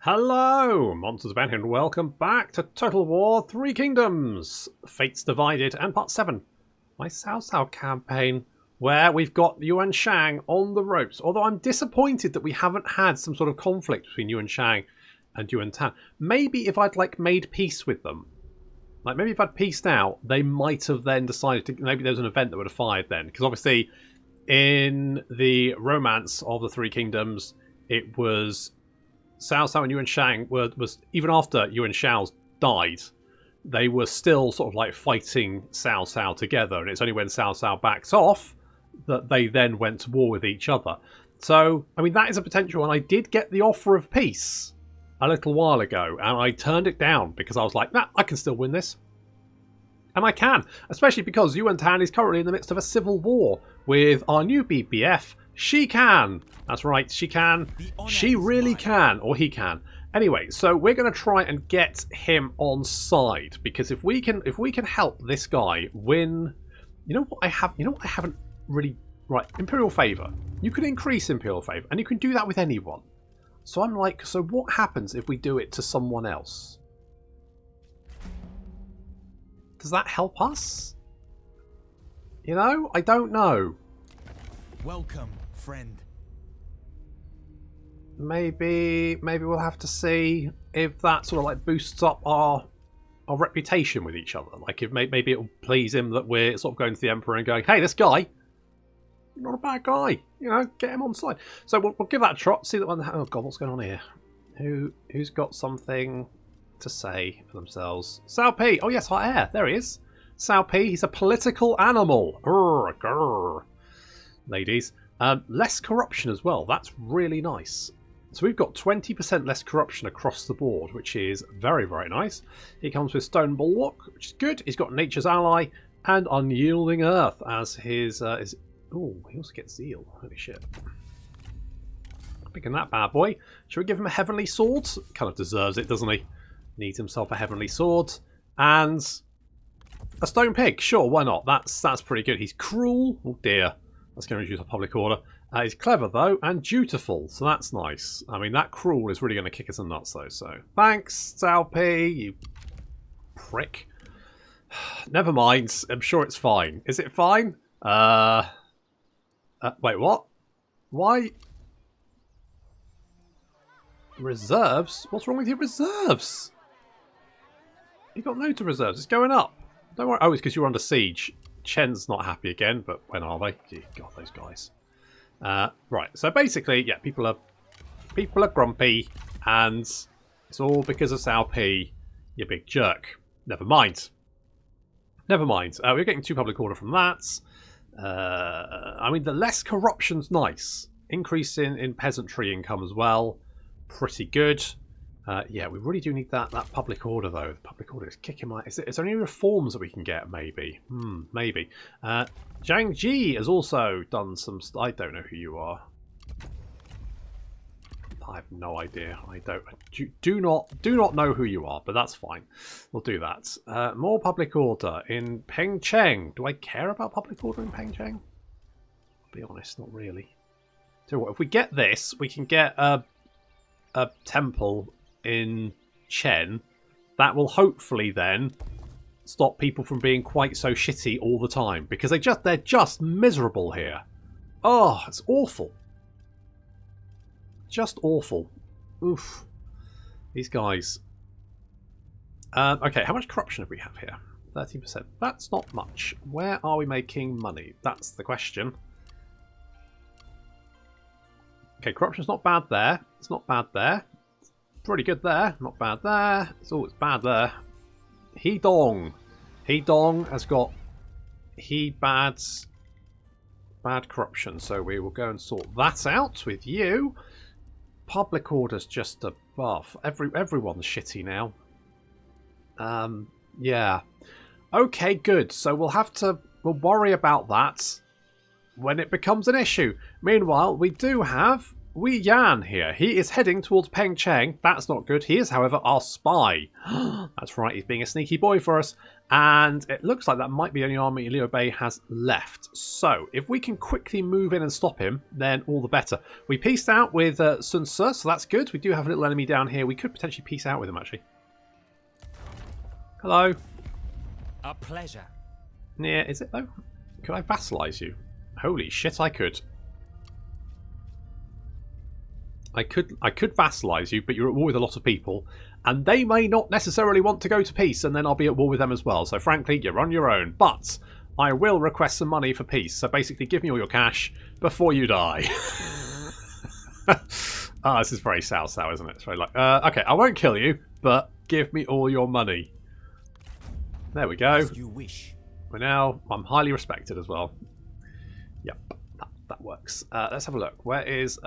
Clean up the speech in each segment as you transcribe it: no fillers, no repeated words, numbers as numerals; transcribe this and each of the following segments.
Hello, Monsters Ben, and welcome back to Total War Three Kingdoms, Fates Divided, and Part 7, my Cao Cao campaign, where we've got Yuan Shang on the ropes. Although I'm disappointed that we haven't had some sort of conflict between Yuan Shang and Yuan Tan. Maybe if I'd made peace with them, maybe if I'd peaced out, they might have then decided to. Maybe there was an event that would have fired then, because obviously in the romance of the Three Kingdoms, it was Cao Cao and Yuan Shang was even after Yuan Shao's died, they were still sort of fighting Cao Cao together, and it's only when Cao Cao backs off that they then went to war with each other. So, I mean, that is a potential, and I did get the offer of peace a little while ago, and I turned it down because I was like, nah, I can still win this. And I can, especially because Yuan Tan is currently in the midst of a civil war with our new BBF. She can. That's right, she can. She really can, or he can. Anyway, so we're going to try and get him on side, because if we can help this guy win, you know what I haven't really, right, Imperial Favour. You can increase Imperial Favour, and you can do that with anyone. So I'm like, so what happens if we do it to someone else? Does that help us? You know, I don't know. Welcome, friend. Maybe we'll have to see if that sort of boosts up our reputation with each other. Like if maybe it'll please him that we're sort of going to the Emperor and going, hey, this guy, not a bad guy. You know, get him on side. So we'll give that a trot. See that one. Oh God, what's going on here? Who's got something to say for themselves? Cao P. Oh yes, our heir. There he is. Cao P. He's a political animal. Grr, grr. Ladies. Less corruption as well. That's really nice. So we've got 20% less corruption across the board, which is very, very nice. He comes with Stone Bulwark, which is good. He's got Nature's Ally and Unyielding Earth as his... Oh, he also gets Zeal. Holy shit. Picking that bad boy. Should we give him a Heavenly Sword? Kind of deserves it, doesn't he? Needs himself a Heavenly Sword. And a Stone Pig. Sure, why not? That's pretty good. He's cruel. Oh dear. That's going to reduce our public order. He's clever, though, and dutiful, so that's nice. I mean, that cruel is really going to kick us in the nuts, though, so... Thanks, Cao P, you prick. Never mind. I'm sure it's fine. Is it fine? Wait, what? Why? Reserves? What's wrong with your reserves? You got loads of reserves. It's going up. Don't worry. Oh, it's because you're under siege. Chen's not happy again, but when are they? Gee, God, those guys. Right, so basically, yeah, people are grumpy, and it's all because of Cao P, you big jerk. Never mind. Never mind. We're getting 2 public order from that. I mean, the less corruption's nice. Increase in peasantry income as well. Pretty good. Yeah, we really do need that public order, though. The public order is kicking my... Is there any reforms that we can get, maybe? Maybe. Zhang Ji has also done some... I don't know who you are. I have no idea. I do not know who you are, but that's fine. We'll do that. More public order in Pengcheng. Do I care about public order in Pengcheng? I'll be honest, not really. So what, if we get this, we can get a temple in Chen that will hopefully then stop people from being quite so shitty all the time, because they're just miserable here. Oh, it's awful. Just awful. Oof. These guys. Okay, how much corruption have we have here? 13%. That's not much. Where are we making money? That's the question. Okay, corruption's not bad there. It's not bad there. Pretty good there. Not bad there. It's bad there. Hedong. Hedong has got bad corruption. So we will go and sort that out with you. Public order's just above. Everyone's shitty now. Yeah. Okay, good. So we'll worry about that when it becomes an issue. Meanwhile, we do have Wei Yan here. He is heading towards Peng Cheng. That's not good. He is, however, our spy. That's right, he's being a sneaky boy for us. And it looks like that might be the only army Liu Bei has left. So, if we can quickly move in and stop him, then all the better. We pieced out with Sun Ce, so that's good. We do have a little enemy down here. We could potentially piece out with him, actually. Hello. A pleasure. Yeah, is it though? Could I vassalize you? Holy shit, I could. I could vassalize you, but you're at war with a lot of people, and they may not necessarily want to go to peace, and then I'll be at war with them as well. So frankly, you're on your own. But I will request some money for peace. So basically, give me all your cash before you die. Ah, this is very Cao Cao, isn't it? It's very like, okay, I won't kill you, but give me all your money. There we go. As you wish. I'm highly respected as well. Yep, that works. Let's have a look. Where is...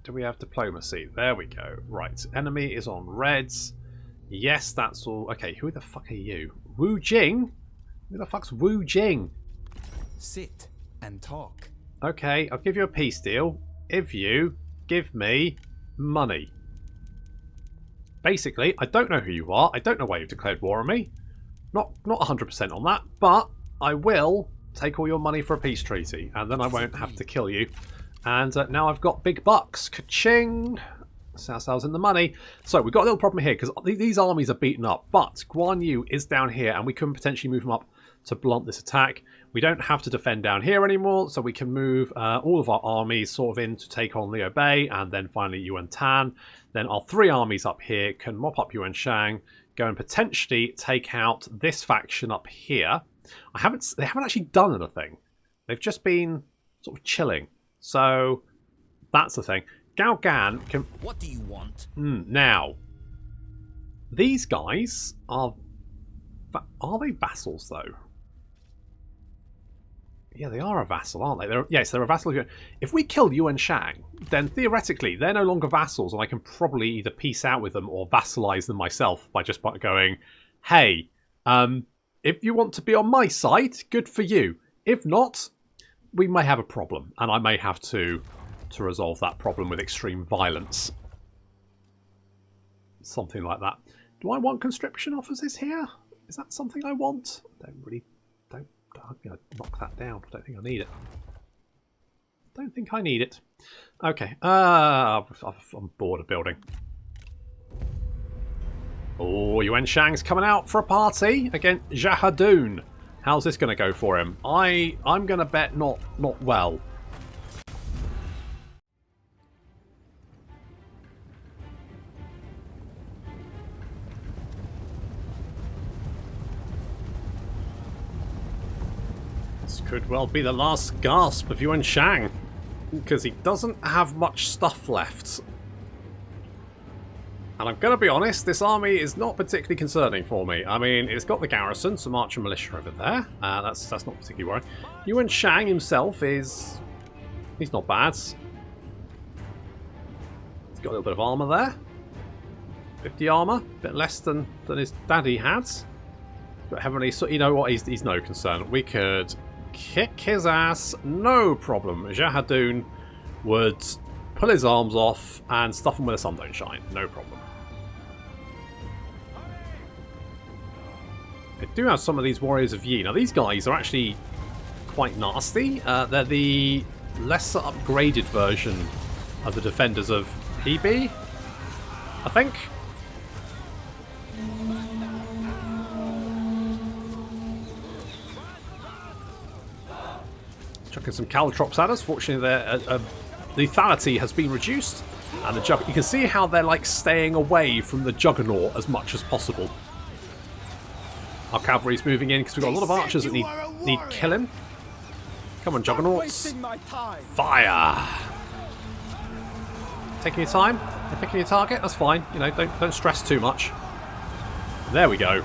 do we have diplomacy? There we go. Right, enemy is on reds. Yes, that's all. Okay, who the fuck are you? Wu Jing? Who the fuck's Wu Jing? Sit and talk. Okay, I'll give you a peace deal if you give me money. Basically, I don't know who you are. I don't know why you've declared war on me. Not 100% on that, but I will take all your money for a peace treaty, and then I won't have to kill you. And now I've got big bucks. Ka-ching! Cao Cao's in the money. So we've got a little problem here, because these armies are beaten up, but Guan Yu is down here, and we can potentially move him up to blunt this attack. We don't have to defend down here anymore, so we can move all of our armies sort of in to take on Liu Bei, and then finally Yuan Tan. Then our 3 armies up here can mop up Yuan Shang, go and potentially take out this faction up here. They haven't actually done anything. They've just been sort of chilling. So that's the thing. Gao Gan can... What do you want? Now, these guys are they vassals though? Yeah, they are a vassal, aren't they? Yes, they're a vassal. If we kill Yuan Shang, then theoretically they're no longer vassals, and I can probably either peace out with them or vassalize them myself by just going, hey, if you want to be on my side, good for you. If not, we may have a problem, and I may have to resolve that problem with extreme violence. Something like that. Do I want conscription officers here? Is that something I want? I'm going to knock that down. I don't think I need it. Don't think I need it. Okay. I'm bored of building. Oh, Yuan Shang's coming out for a party against Jahadun. How's this going to go for him? I'm going to bet not well. This could well be the last gasp of Yuan Shang, because he doesn't have much stuff left. And I'm going to be honest, this army is not particularly concerning for me. I mean, it's got the garrison, some archer militia over there. That's not particularly worrying. Yuan Shang himself he's not bad. He's got a little bit of armour there. 50 armour, a bit less than his daddy had. But heavenly, so you know what? He's no concern. We could kick his ass, no problem. Jahadun would pull his arms off and stuff him where the sun don't shine, no problem. I do have some of these Warriors of Yi. Now these guys are actually quite nasty. They're the lesser upgraded version of the Defenders of EB, I think. Chucking some caltrops at us. Fortunately, their lethality has been reduced, and you can see how they're like staying away from the Juggernaut as much as possible. Our cavalry's moving in because we've got a lot of archers that need killing. Come on, Juggernauts! Fire! Taking your time. You're picking your target. That's fine. You know, don't stress too much. There we go.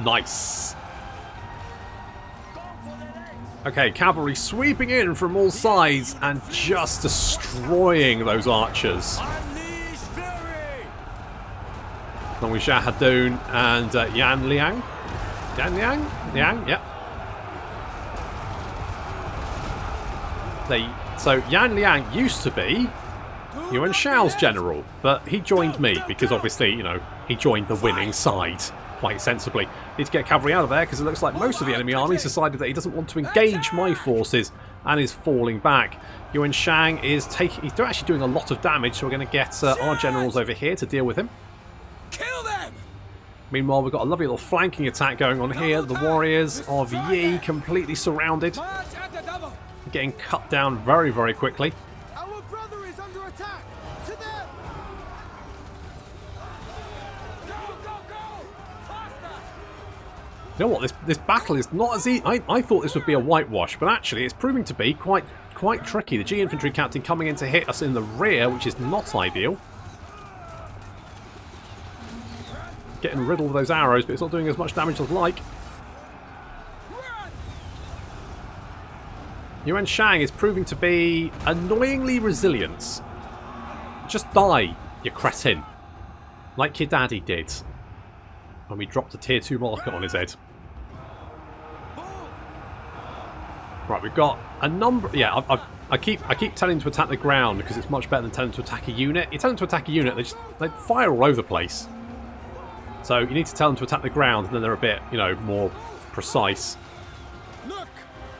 Nice. Okay, cavalry sweeping in from all sides and just destroying those archers. Along with Jahadun and Yan Liang. Yan Liang? Liang, yep. So Yan Liang used to be Yuan Shao's general, but he joined me because obviously, you know, he joined the winning side quite sensibly. Need to get cavalry out of there because it looks like most of the enemy army decided that he doesn't want to engage my forces and is falling back. Yuan Shang is he's actually doing a lot of damage, so we're going to get our generals over here to deal with him. Kill them! Meanwhile, we've got a lovely little flanking attack going on here. The warriors of Yi completely surrounded, getting cut down very, very quickly. Our brother is under attack. To them. You know what? This battle is not as easy. I thought this would be a whitewash, but actually, it's proving to be quite tricky. The G infantry captain coming in to hit us in the rear, which is not ideal. Getting riddled with those arrows, but it's not doing as much damage as I'd like. Yuan Shang is proving to be annoyingly resilient. Just die, you cretin. Like your daddy did. When we dropped a tier 2 marker on his head. Right, we've got a number... Yeah, I keep telling him to attack the ground because it's much better than telling him to attack a unit. You tell them to attack a unit, they fire all over the place. So you need to tell them to attack the ground, and then they're a bit, you know, more precise. Look,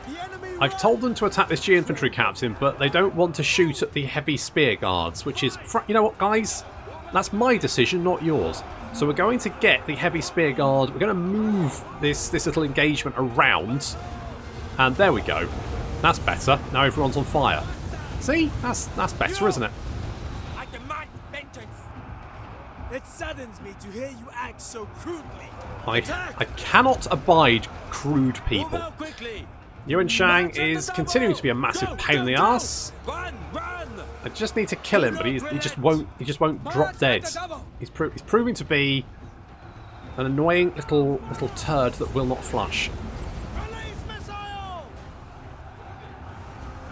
the enemy. I've told them to attack this G infantry captain, but they don't want to shoot at the heavy spear guards, which is, you know what, guys? That's my decision, not yours. So we're going to get the heavy spear guard. We're going to move this little engagement around, and there we go. That's better. Now everyone's on fire. See, that's better, isn't it? I demand vengeance! It saddens me to hear you act so crudely. I cannot abide crude Move people. out quickly! Yuan Shang is continuing to be a massive pain in the ass. Run! I just need to kill him, but he just won't drop dead. He's proving to be an annoying little turd that will not flush.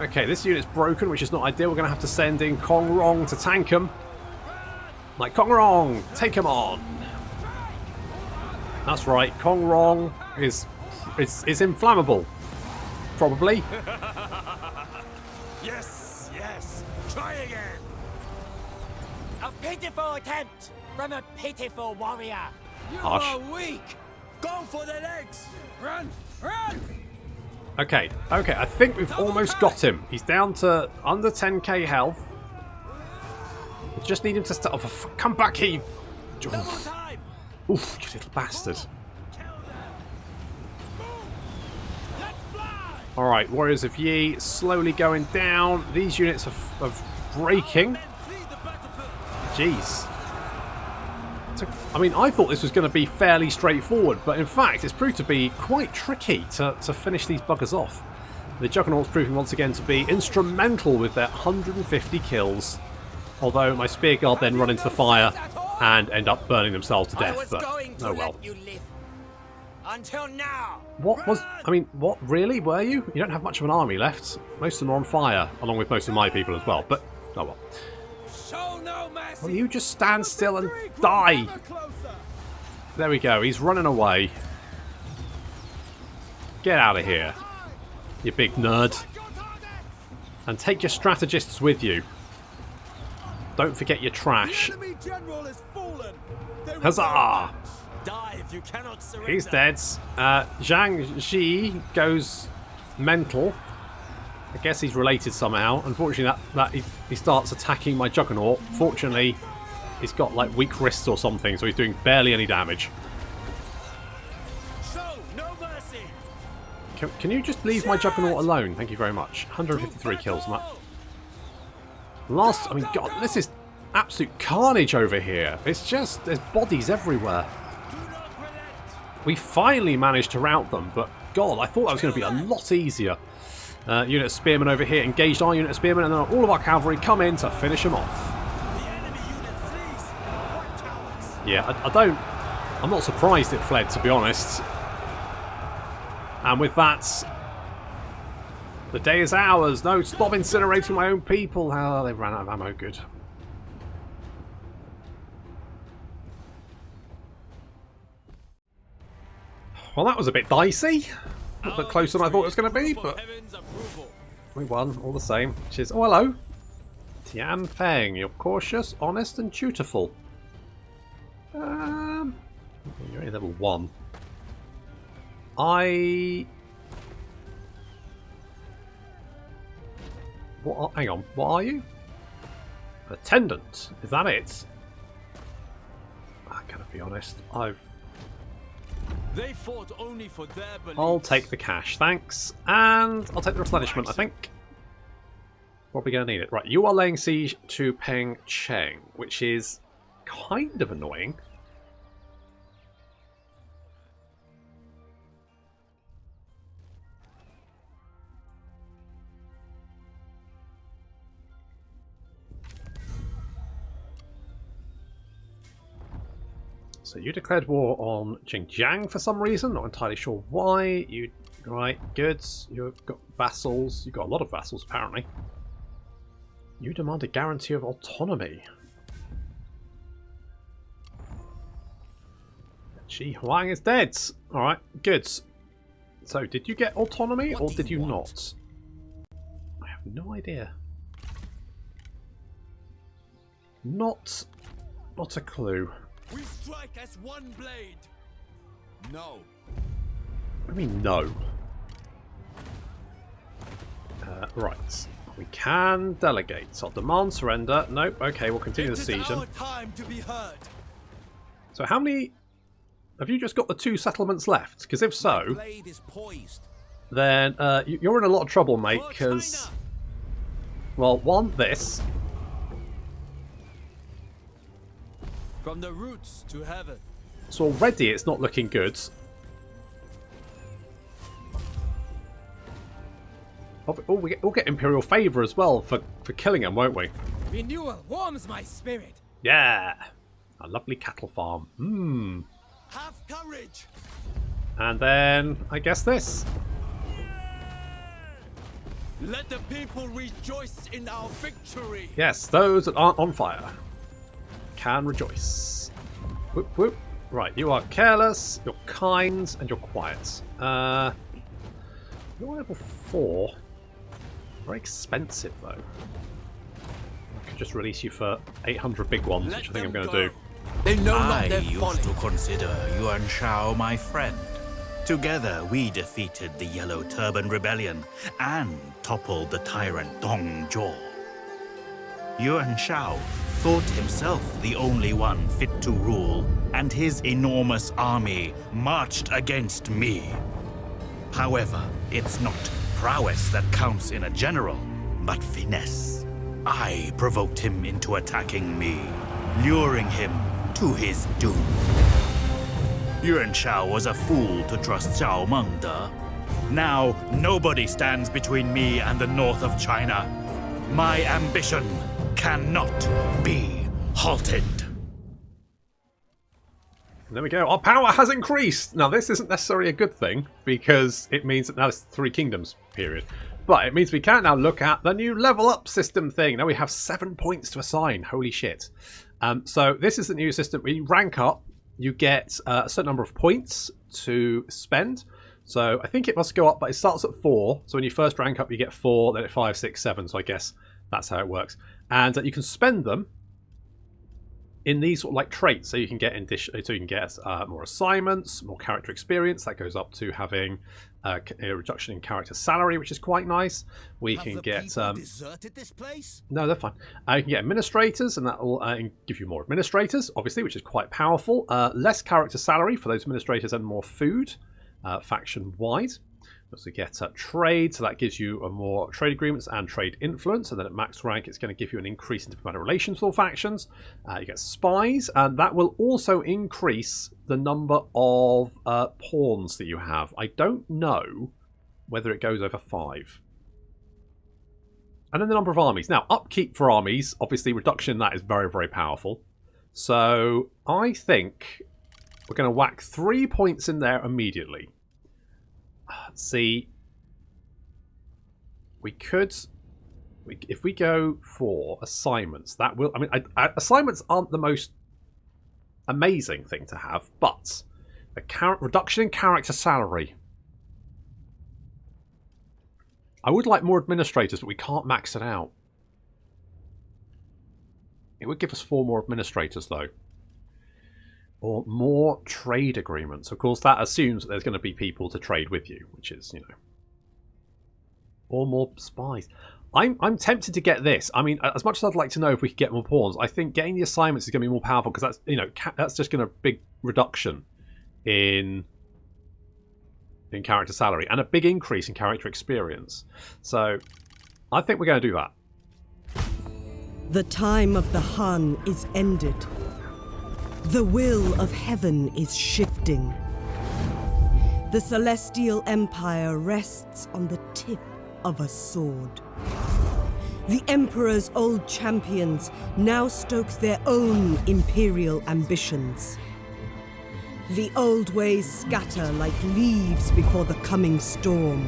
Okay, this unit's broken, which is not ideal. We're going to have to send in Kong Rong to tank him. Like, Kong Rong, take him on. That's right, Kong Rong is inflammable. Probably. Yes, yes! Try again! A pitiful attempt from a pitiful warrior! You Harsh. are weak! Go for the legs! Run! Run! Okay, I think we've almost got him. He's down to under 10k health. We just need him to start. Oh, come back here, you... Double time! Oof, you little bastard. Alright, Warriors of Yi slowly going down. These units are breaking. Jeez. I mean, I thought this was going to be fairly straightforward, but in fact, it's proved to be quite tricky to finish these buggers off. The Juggernaut's proving once again to be instrumental with their 150 kills. Although my Spear Guard then run into the fire and end up burning themselves to death, but oh well. Until now. What really were you? You don't have much of an army left. Most of them are on fire, along with most of my people as well, but oh well. Show no mercy. Will you just stand still and die? There we go, he's running away. Get out of here, you big nerd. And take your strategists with you. Don't forget your trash. Huzzah! Die if you cannot surrender. He's dead. Zhang Ji goes mental. I guess he's related somehow. Unfortunately, that he starts attacking my Juggernaut. Fortunately, he's got like weak wrists or something, so he's doing barely any damage. Show no mercy. Can you just leave my Juggernaut alone? Thank you very much. 153 kills on that. I mean, God, this is absolute carnage over here. It's just, there's bodies everywhere. We finally managed to rout them, but God, I thought that was going to be a lot easier. Unit of Spearmen over here engaged our unit of Spearmen, and then all of our cavalry come in to finish them off. Yeah, I'm not surprised it fled, to be honest. And with that, the day is ours. No, stop incinerating my own people. Oh, they ran out of ammo. Good. Well, that was a bit dicey. A little bit closer than I thought it was going to be, but we won all the same. Which is, oh hello, Tian Feng. You're cautious, honest, and dutiful. You're only level 1. Hang on, what are you? An attendant. Is that it? I gotta be honest. They fought only for their beliefs. I'll take the cash, thanks. And I'll take the replenishment, I think. Probably gonna need it. Right, you are laying siege to Peng Cheng, which is kind of annoying. So you declared war on Xinjiang for some reason, not entirely sure why. Right, good. You've got vassals. You've got a lot of vassals apparently. You demand a guarantee of autonomy. Xi Huang is dead. Alright, good. So did you get autonomy or did you not? I have no idea. Not a clue. We strike as one blade. No. What do you mean no? Right. We can delegate. So I'll demand surrender. Nope. Okay, we'll continue the siege then. Time to be heard. So how many... Have you just got the 2 settlements left? Because if so, Blade is poised. then you're in a lot of trouble, mate. Because, well, one, this. From the roots to heaven. So already it's not looking good. Oh, we'll get Imperial favour as well for killing him, won't we? Renewal warms my spirit. Yeah. A lovely cattle farm. Hmm. Have courage. And then, I guess this. Let the people rejoice in our victory. Yes, those that aren't on fire can rejoice. Whoop whoop. Right, you are careless, you're kind, and you're quiet. You're level 4. Very expensive though. I could just release you for 800 big ones, which I think I'm going to do. They know I not their used folly. to consider Yuan Shang my friend. Together we defeated the Yellow Turban Rebellion and toppled the tyrant Dong Zhuo. Yuan Shang thought himself the only one fit to rule, and his enormous army marched against me. However, it's not prowess that counts in a general, but finesse. I provoked him into attacking me, luring him to his doom. Yuan Shao was a fool to trust Zhao Mengde. Now, nobody stands between me and the north of China. My ambition cannot be halted. There we go. Our power has increased. Now, this isn't necessarily a good thing because it means that now it's 3 kingdoms period. But it means we can now look at the new level up system thing. Now we have 7 points to assign. Holy shit. So this is the new system. When you rank up, you get a certain number of points to spend. So I think it must go up, but it starts at 4. So when you first rank up, you get 4, then at 5, 6, 7. So I guess that's how it works. And you can spend them in these sort of like traits. So you can get more assignments, more character experience. That goes up to having a reduction in character salary, which is quite nice. We can get deserted this place? no, they're fine. You can get administrators, and that will give you more administrators, obviously, which is quite powerful. Less character salary for those administrators and more food, faction-wide. You also get trade, so that gives you more trade agreements and trade influence, and then at max rank it's going to give you an increase in diplomatic relations with all factions. You get spies, and that will also increase the number of pawns that you have. I don't know whether it goes over 5. And then the number of armies. Now, upkeep for armies, obviously reduction in that is very, very powerful. So I think we're going to whack 3 points in there immediately. See, we could, if we go for assignments, that will, I mean, assignments aren't the most amazing thing to have, but a reduction in character salary. I would like more administrators, but we can't max it out. It would give us 4 more administrators, though. Or more trade agreements. Of course, that assumes that there's going to be people to trade with you, which is, you know. Or more spies. I'm tempted to get this. I mean, as much as I'd like to know if we could get more pawns, I think getting the assignments is going to be more powerful because that's, you know, that's just going to big reduction in character salary and a big increase in character experience. So, I think we're going to do that. The time of the Han is ended. The will of heaven is shifting. The Celestial Empire rests on the tip of a sword. The Emperor's old champions now stoke their own imperial ambitions. The old ways scatter like leaves before the coming storm.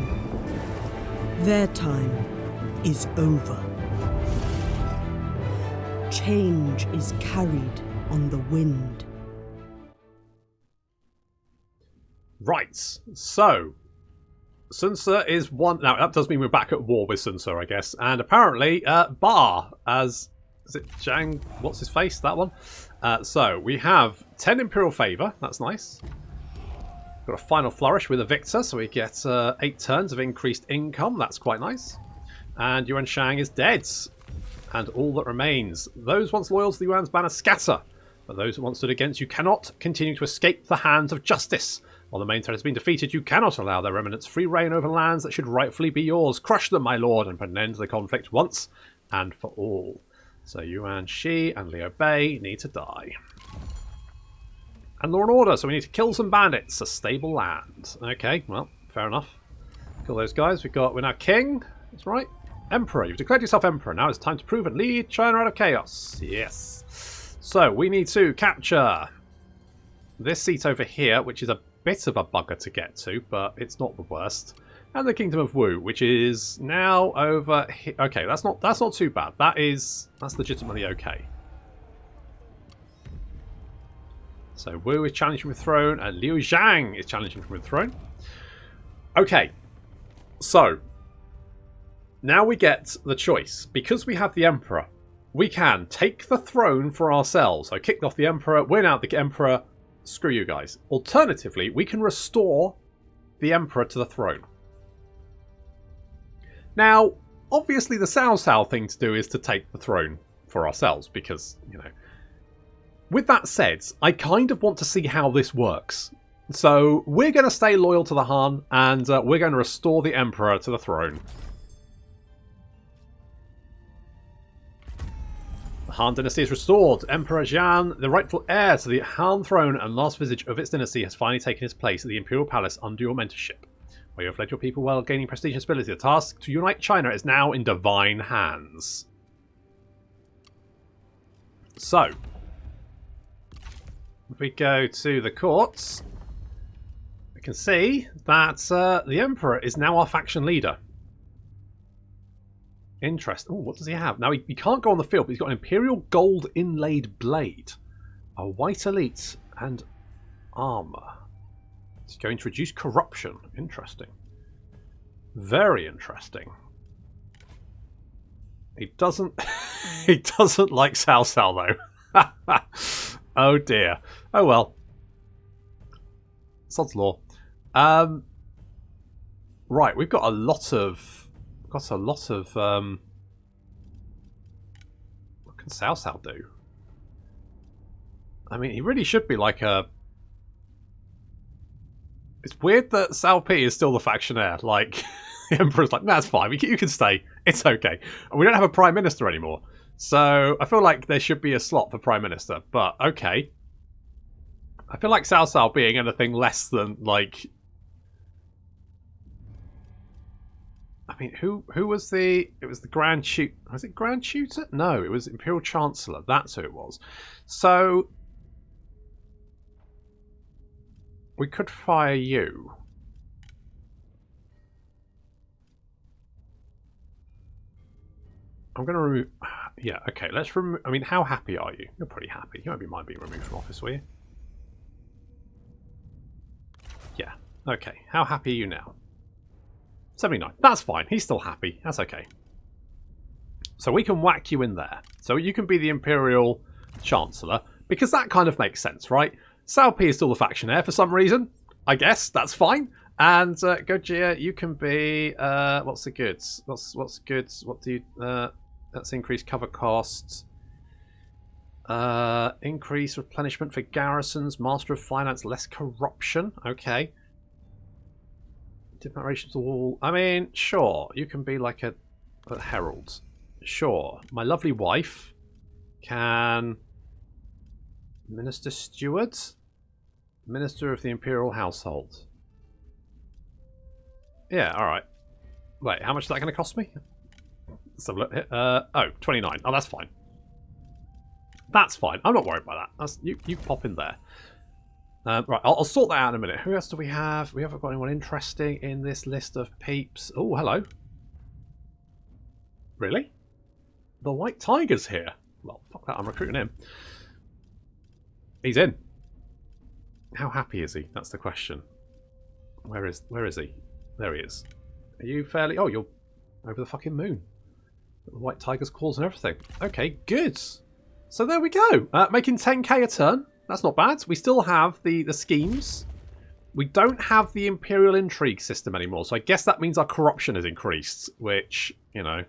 Their time is over. Change is carried on the wind. Right, so Sun Ce is one. Now that does mean we're back at war with Sun Ce, I guess. And apparently, Bar as is it Zhang? What's his face? That one. So we have 10 Imperial favor. That's nice. Got a final flourish with a victor, so we get 8 turns of increased income. That's quite nice. And Yuan Shang is dead. And all that remains. Those once loyal to the Yuan's banner scatter. But those who once stood against you cannot continue to escape the hands of justice. While the main threat has been defeated, you cannot allow their remnants free reign over lands that should rightfully be yours. Crush them, my lord, and put an end to the conflict once and for all. So Yuan Shi and Liu Bei need to die. And law and order, so we need to kill some bandits. A stable land. Okay, well, fair enough. Kill those guys. We're now king. That's right. Emperor. You've declared yourself emperor. Now it's time to prove and lead China out of chaos. Yes. So we need to capture this seat over here, which is a bit of a bugger to get to, but it's not the worst. And the Kingdom of Wu, which is now over here. Okay, that's not too bad. That's legitimately okay. So Wu is challenging for the throne, and Liu Zhang is challenging for the throne. Okay, so now we get the choice. Because we have the Emperor, we can take the throne for ourselves. So kick off the Emperor, win out the Emperor. Screw you guys. Alternatively, we can restore the Emperor to the throne. Now, obviously the Cao Cao thing to do is to take the throne for ourselves because, you know. With that said, I kind of want to see how this works. So we're going to stay loyal to the Han and we're going to restore the Emperor to the throne. The Han dynasty is restored. Emperor Zhan, the rightful heir to the Han throne and last visage of its dynasty, has finally taken his place at the Imperial Palace under your mentorship. Where you have led your people while gaining prestige and stability, the task to unite China is now in divine hands. So, if we go to the courts, we can see that the Emperor is now our faction leader. Interesting. Oh, what does he have? Now, he can't go on the field, but he's got an Imperial Gold Inlaid Blade, a White Elite, and armor. It's going to reduce corruption. Interesting. Very interesting. He doesn't... he doesn't like Cao Cao, though. Oh, dear. Oh, well. Sod's law. Right, we've got a lot of... What can Cao Cao do? I mean, he really should be like a... It's weird that Cao Pi is still the faction heir. Like, the Emperor's like, nah, it's fine. You can stay. It's okay. And we don't have a Prime Minister anymore. So, I feel like there should be a slot for Prime Minister. But, okay. I feel like Cao Cao being anything less than, like... I mean, who was the... It was the Grand Tutor... Was it Grand Tutor? No, it was Imperial Chancellor. That's who it was. So... We could fire you. I'm going to remove... Yeah, okay, let's remove... I mean, how happy are you? You're pretty happy. You won't mind being removed from office, will you? Yeah, okay. How happy are you now? 79. That's fine. He's still happy. That's okay. So we can whack you in there. So you can be the Imperial Chancellor, because that kind of makes sense, right? Cao Pi is still the faction heir for some reason. I guess that's fine. And Gojira, you can be what's the goods? What's goods? What do you? That's increased cover costs. Increase replenishment for garrisons. Master of Finance, less corruption. Okay. Diplomat relations all. I mean, sure, you can be like a herald. Sure, my lovely wife can minister steward, minister of the imperial household. Yeah, all right. Wait, how much is that going to cost me? Let's have a look here. Oh, 29. Oh, that's fine. That's fine. I'm not worried about that. That's, you pop in there. Right, I'll sort that out in a minute. Who else do we have? We haven't got anyone interesting in this list of peeps. Oh, hello. Really? The White Tiger's here. Well, fuck that. I'm recruiting him. He's in. How happy is he? That's the question. Where is he? There he is. Are you fairly... Oh, you're over the fucking moon. The White Tiger's claws and everything. Okay, good. So there we go. Making 10k a turn. That's not bad. We still have the schemes. We don't have the Imperial Intrigue system anymore, so I guess that means our corruption has increased, which, you know,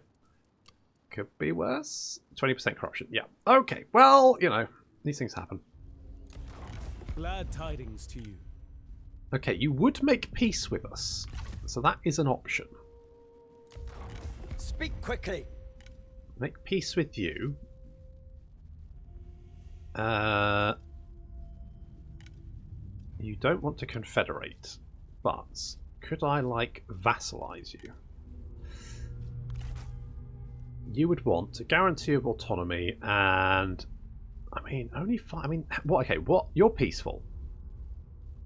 could be worse. 20% corruption. Yeah. Okay. Well, you know, these things happen. Glad tidings to you. Okay, you would make peace with us, so that is an option. Speak quickly. Make peace with you. You don't want to confederate, but could I, like, vassalize you? You would want a guarantee of autonomy and... I mean, only 5... I mean, what? Okay, what? You're peaceful.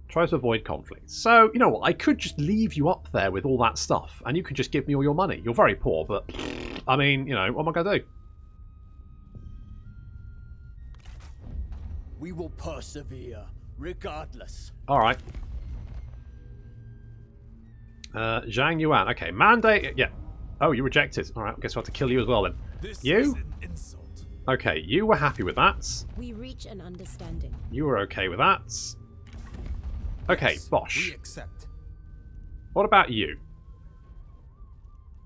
Try to avoid conflict. So, you know what? I could just leave you up there with all that stuff, and you can just give me all your money. You're very poor, but... I mean, you know, what am I going to do? We will persevere, regardless. Alright. Zhang Yuan. Okay, mandate... Yeah. Oh, you rejected. Alright, I guess we'll have to kill you as well then. This You? is an insult. Okay, you were happy with that. We reach an understanding. You were okay with that. Okay, Bosch. We accept. What about you?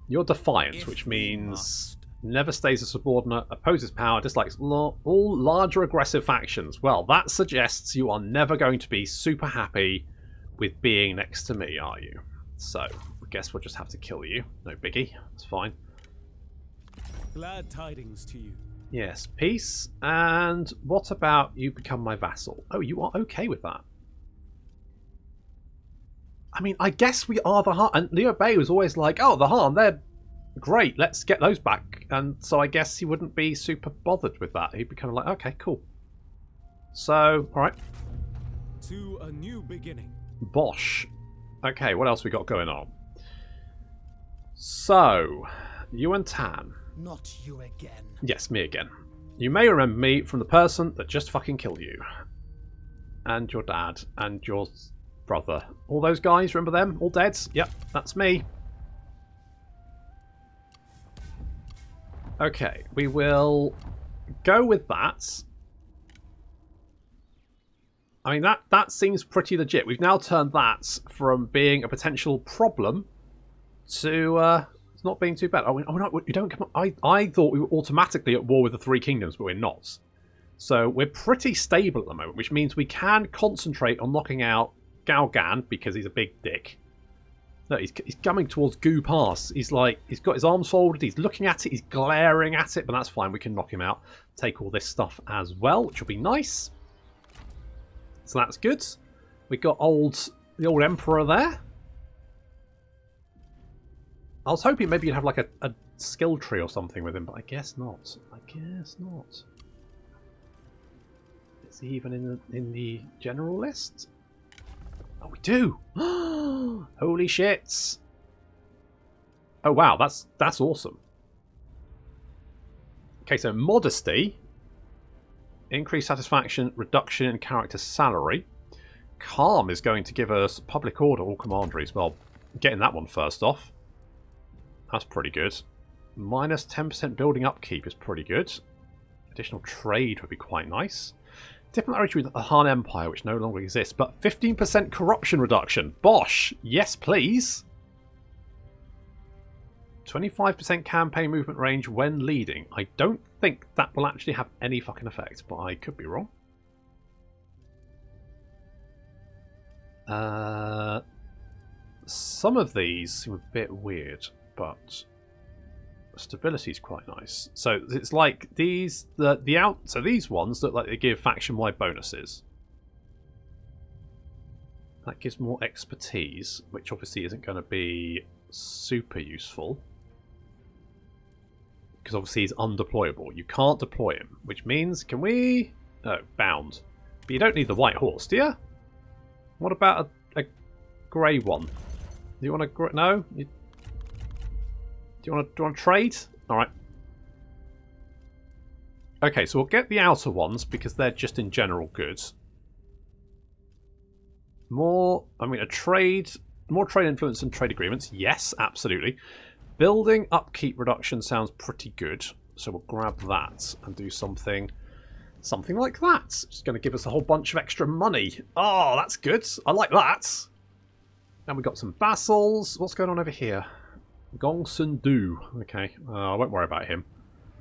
You're defiant, If which we means must. never stays a subordinate, opposes power, dislikes all larger aggressive factions. Well, that suggests you are never going to be super happy with being next to me, are you? So, I guess we'll just have to kill you. No biggie. It's fine. Glad tidings to you. Yes, peace. And what about you become my vassal? Oh, you are okay with that? I mean, I guess we are the Han. And Liu Bei was always like, oh, the Han, they're great. Let's get those back. And so I guess he wouldn't be super bothered with that. He'd be kind of like, okay, cool. So, all right. To a new beginning. Bosch. Okay, what else we got going on? So, Yuan Tan. Not you again. Yes, me again. You may remember me from the person that just fucking killed you. And your dad. And your brother. All those guys, remember them? All dead? Yep, that's me. Okay, we will go with that. I mean, that seems pretty legit. We've now turned that from being a potential problem to not being too bad. Oh, no, you don't come. I thought we were automatically at war with the Three Kingdoms, but we're not. So we're pretty stable at the moment, which means we can concentrate on knocking out Gao Gan because he's a big dick. No, he's coming towards Gu Pass. He's like, he's got his arms folded, he's looking at it, he's glaring at it, but that's fine. We can knock him out, take all this stuff as well, which will be nice. So that's good. We got the old Emperor there. I was hoping maybe you'd have like a skill tree or something with him, but I guess not. I guess not. Is he even in the general list? Oh, we do! Holy shit! Oh wow, that's awesome. Okay, so modesty, increased satisfaction, reduction in character salary. Calm is going to give us public order or commanderies. Well, getting that one first off. That's pretty good. Minus 10% building upkeep is pretty good. Additional trade would be quite nice. Diplomacy with the Han Empire, which no longer exists, but 15% corruption reduction. Bosh! Yes, please! 25% campaign movement range when leading. I don't think that will actually have any fucking effect, but I could be wrong. Some of these seem a bit weird, but stability is quite nice. So it's like these, so these ones look like they give faction-wide bonuses. That gives more expertise, which obviously isn't going to be super useful. Because obviously he's undeployable. You can't deploy him, which means, can we... Oh, bound. But you don't need the white horse, do you? What about a grey one? Do you want to... No? Do you want to trade? Alright. Okay, so we'll get the outer ones because they're just in general good. More... I mean, more trade influence and trade agreements. Yes, absolutely. Building upkeep reduction sounds pretty good. So we'll grab that and do something like that. It's going to give us a whole bunch of extra money. Oh, that's good. I like that. And we've got some vassals. What's going on over here? Gong Sun Du. Okay, I won't worry about him.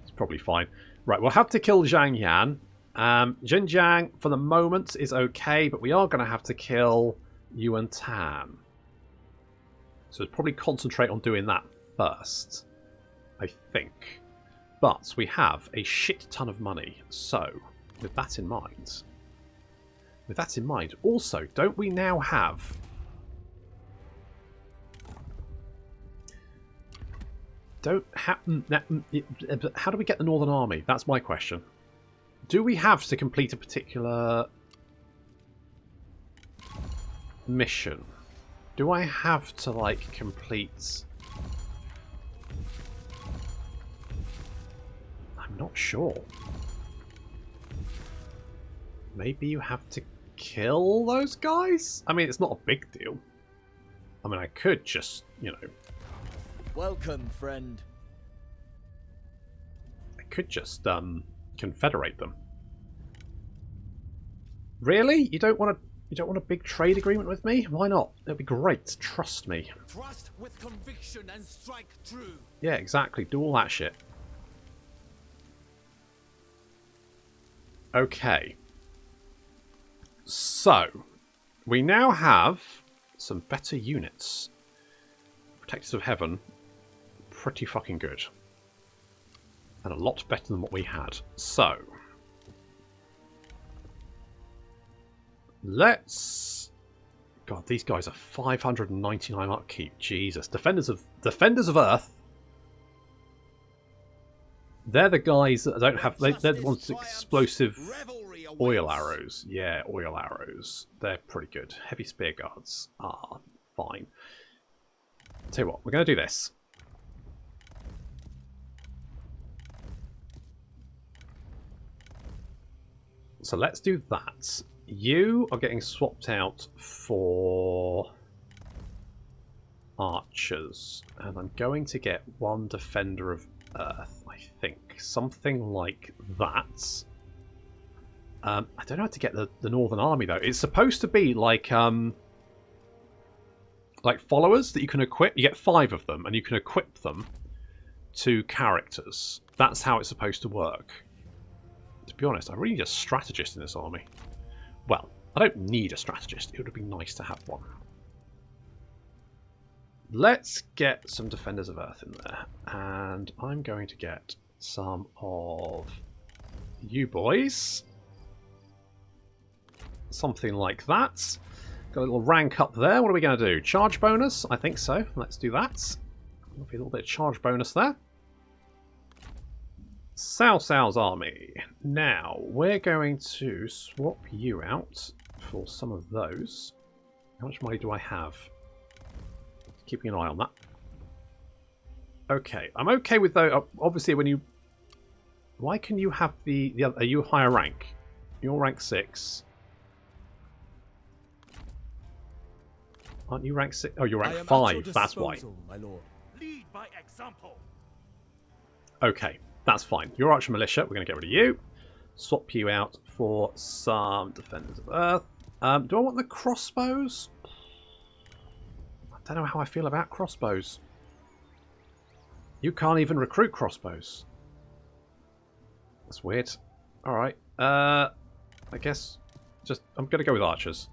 It's probably fine. Right, we'll have to kill Zhang Yan. Xinjiang, for the moment, is okay, but we are going to have to kill Yuan Tan. So we'll probably concentrate on doing that first, I think. But we have a shit ton of money, so with that in mind... also, don't we now have... how do we get the Northern Army? That's my question. Do we have to complete a particular mission? Do I have to, like, complete... I'm not sure. Maybe you have to kill those guys? I mean, it's not a big deal. I mean, I could just, you know... Welcome, friend. I could just, confederate them. Really? You don't want a big trade agreement with me? Why not? It'll be great. Trust me. Trust with conviction and strike true. Yeah, exactly. Do all that shit. Okay. So, we now have some better units. Protectors of Heaven, pretty fucking good. And a lot better than what we had. So, let's... God, these guys are 599 upkeep. Jesus. Defenders of Earth. They're the guys that don't have... They're the ones with explosive oil arrows. Yeah, oil arrows. They're pretty good. Heavy spear guards are fine. Tell you what, we're going to do this. So let's do that. You are getting swapped out for archers. And I'm going to get one Defender of Earth, I think. Something like that. I don't know how to get the Northern Army, though. It's supposed to be like followers that you can equip. You get 5 of them, and you can equip them to characters. That's how it's supposed to work. To be honest, I really need a strategist in this army. Well, I don't need a strategist. It would be nice to have one. Let's get some Defenders of Earth in there. And I'm going to get some of you boys. Something like that. Got a little rank up there. What are we going to do? Charge bonus? I think so. Let's do that. There'll be a little bit of charge bonus there. Cao Cao's army. Now, we're going to swap you out for some of those. How much money do I have? Keeping an eye on that. Okay, I'm okay with those. Obviously, when you... Why can you have the other... Are you higher rank? You're rank 6. Aren't you rank 6? Oh, you're rank 5. That's why. My lord. Lead by example. Okay, that's fine. Your Archer Militia, we're going to get rid of you. Swap you out for some Defenders of Earth. Do I want the crossbows? I don't know how I feel about crossbows. You can't even recruit crossbows. That's weird. Alright. I guess just I'm going to go with archers.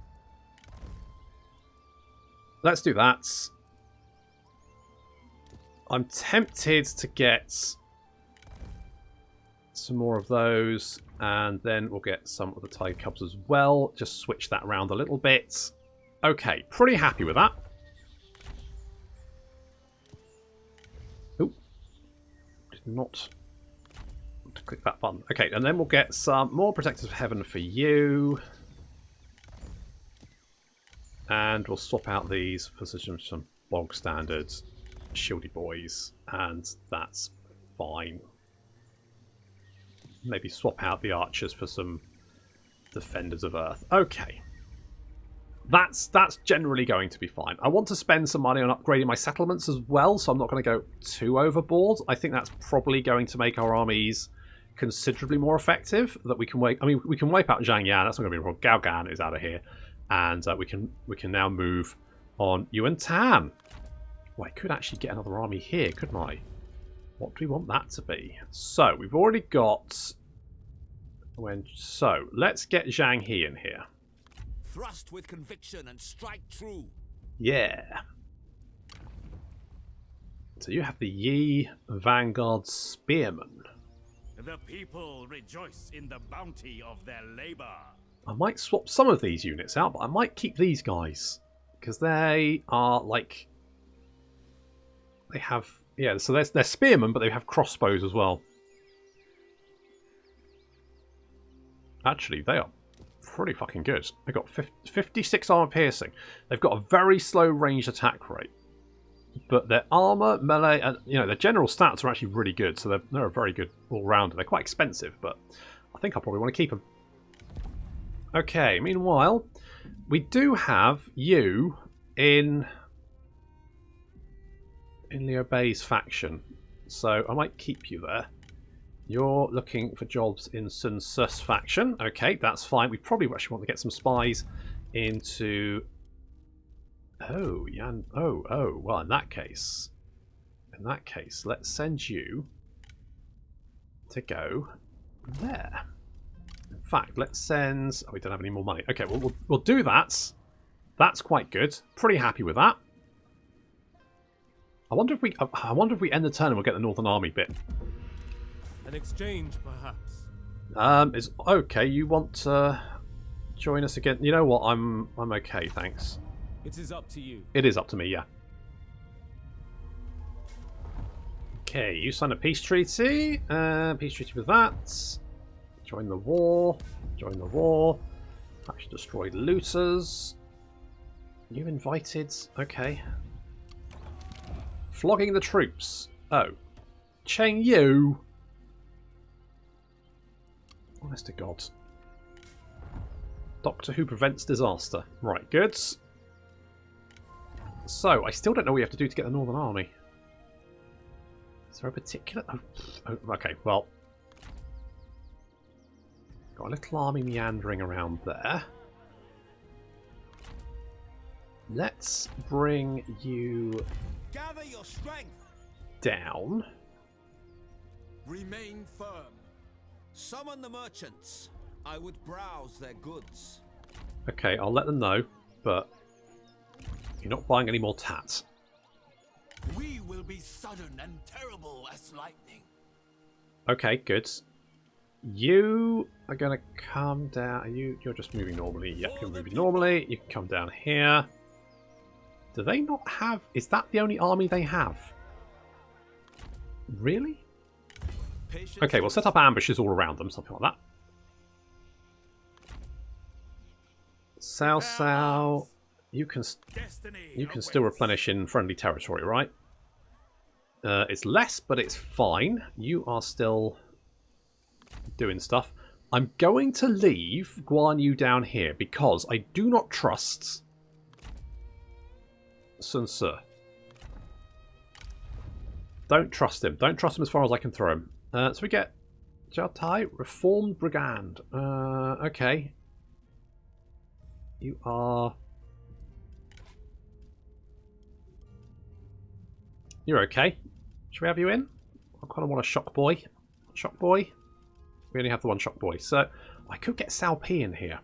Let's do that. I'm tempted to get some more of those, and then we'll get some of the Tiger Cubs as well. Just switch that around a little bit. Okay, pretty happy with that. Oop. Did not want to click that button. Okay, and then we'll get some more Protectors of Heaven for you. And we'll swap out these for some bog standard shieldy boys, and that's fine. Maybe swap out the archers for some Defenders of Earth. Okay. That's generally going to be fine. I want to spend some money on upgrading my settlements as well, so I'm not going to go too overboard. I think that's probably going to make our armies considerably more effective. That we can wipe. I mean, we can wipe out Zhang Yan. That's not going to be a problem. Gao Gan is out of here, and we can now move on Yuan Tan. Well, I could actually get another army here, couldn't I? What do we want that to be? So we've already got. So let's get Zhang He in here. Thrust with conviction and strike true. Yeah. So you have the Yi Vanguard Spearmen. The people rejoice in the bounty of their labor. I might swap some of these units out, but I might keep these guys. Because they are like... They have... Yeah, so they're spearmen, but they have crossbows as well. Actually, they are pretty fucking good. They've got 56 armor piercing. They've got a very slow ranged attack rate. But their armor, melee, and their general stats are actually really good. So they're a very good all-rounder. They're quite expensive, but I think I probably want to keep them. Okay, meanwhile, we do have you in Liu Bei's faction. So I might keep you there. You're looking for jobs in Sun Tzu's faction. Okay, that's fine. We probably actually want to get some spies into... Oh, Yan. Oh. Well, in that case, let's send you to go there. In fact, let's send... Oh, we don't have any more money. Okay, well, we'll do that. That's quite good. Pretty happy with that. I wonder if we end the turn and we'll get the Northern Army bit. An exchange, perhaps. Is okay. You want to join us again? You know what? I'm okay, thanks. It is up to you. It is up to me, yeah. Okay, you sign a peace treaty. Peace treaty with that. Join the war. Join the war. Actually destroyed looters. You invited. Okay. Flogging the troops. Oh. Cheng Yu. Honest to God. Doctor Who prevents disaster. Right, good. So, I still don't know what you have to do to get the Northern Army. Is there a particular... Oh, okay, well... Got a little army meandering around there. Let's bring you... Gather your strength. Down. Remain firm. Summon the merchants. I would browse their goods. Okay, I'll let them know, but you're not buying any more tats. We will be sudden and terrible as lightning. Okay, good. You are going to come down. You're just moving normally. Yep, you're moving normally. You can come down here. Do they not have... Is that the only army they have? Really? Okay, we'll set up ambushes all around them, something like that. Cao, you can still replenish in friendly territory, right? It's less, but it's fine. You are still doing stuff. I'm going to leave Guan Yu down here because I do not trust Sun Tzu. Don't trust him. Don't trust him as far as I can throw him. So we get Jatai, Reformed Brigand. Okay. You are... You're okay. Should we have you in? I kind of want a shock boy. Shock boy? We only have the one shock boy. So I could get Sao P in here.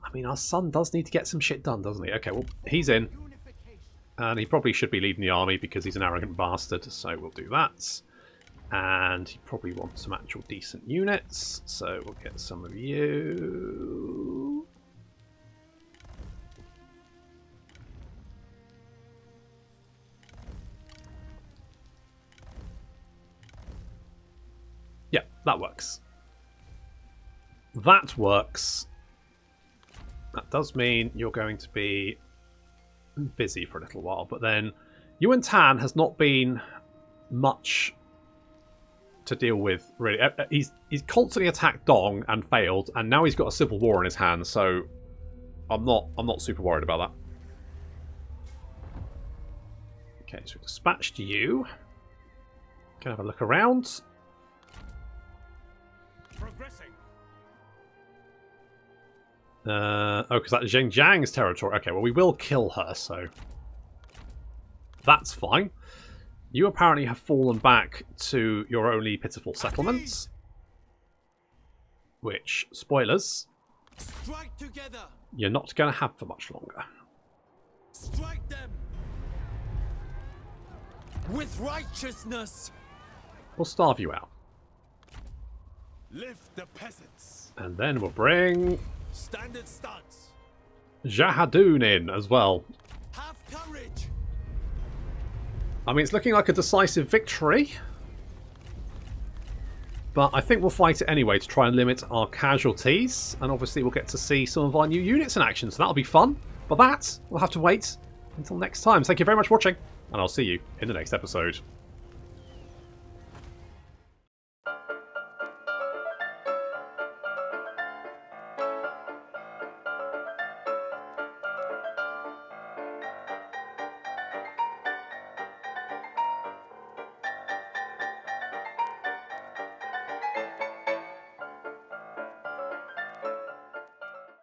I mean, our son does need to get some shit done, doesn't he? Okay, well, he's in. And he probably should be leaving the army because he's an arrogant bastard. So we'll do that. And he probably wants some actual decent units. So we'll get some of you. Yeah, that works. That works. That does mean you're going to be busy for a little while, but then Yuan Tan has not been much to deal with, really. He's constantly attacked Dong and failed, and now he's got a civil war in his hands, so I'm not super worried about that. Okay, so we dispatched you. Can have a look around. Progressing. Oh, because that's Xinjiang's territory. Okay, well, we will kill her, so that's fine. You apparently have fallen back to your only pitiful settlements. Which, spoilers, Strike together. you're not going to have for much longer. Strike them. With righteousness. We'll starve you out. Lift the peasants. And then we'll bring Standard stance. Jahadoon in as well. Have courage. I mean, it's looking like a decisive victory. But I think we'll fight it anyway to try and limit our casualties. And obviously we'll get to see some of our new units in action, so that'll be fun. But that, we'll have to wait until next time. Thank you very much for watching, and I'll see you in the next episode.